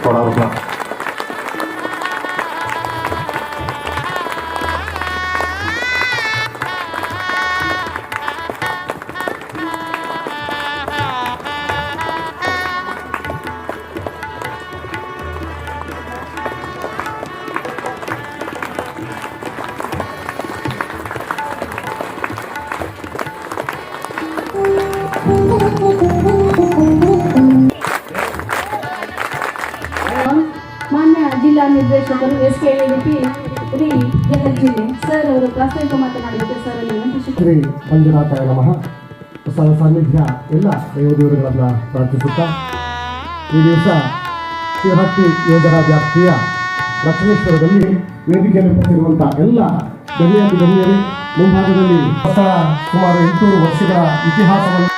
ಕೊಡೋರ್ನ ಮಾನ್ಯ ಜಿಲ್ಲಾ ನಿರ್ದೇಶಕರು SKADP ಶ್ರೀ ಗದಗ ಜಿಲ್ಲೆ ಸರ್ ಅವರು ಪ್ರಾಸ್ತಾವಿಕ ಮಾತನಾಡಬೇಕು. ಸರ್ ಅಲ್ಲಿ ಶ್ರೀ ಮಂಜುನಾಥಾಯ ನಮಃ. ಹೊಸ ಸಾನ್ನಿಧ್ಯ ಎಲ್ಲ ದೇವದೇವರುಗಳನ್ನು ಪ್ರಾರ್ಥಿಸುತ್ತಾ ಈ ದಿವಸ ಶಿವಹಟ್ಟಿ ಯೋಜನಾ ವ್ಯಾಪ್ತಿಯ ಲಕ್ಷ್ಮೇಶ್ವರದಲ್ಲಿ ವೇದಿಕೆಯನ್ನು ಕೊಟ್ಟಿರುವಂಥ ಎಲ್ಲ ಗಣ್ಯರು ಮುಂಭಾಗದಲ್ಲಿ ಹೊಸ ಸುಮಾರು 800 ವರ್ಷಗಳ ಇತಿಹಾಸವನ್ನು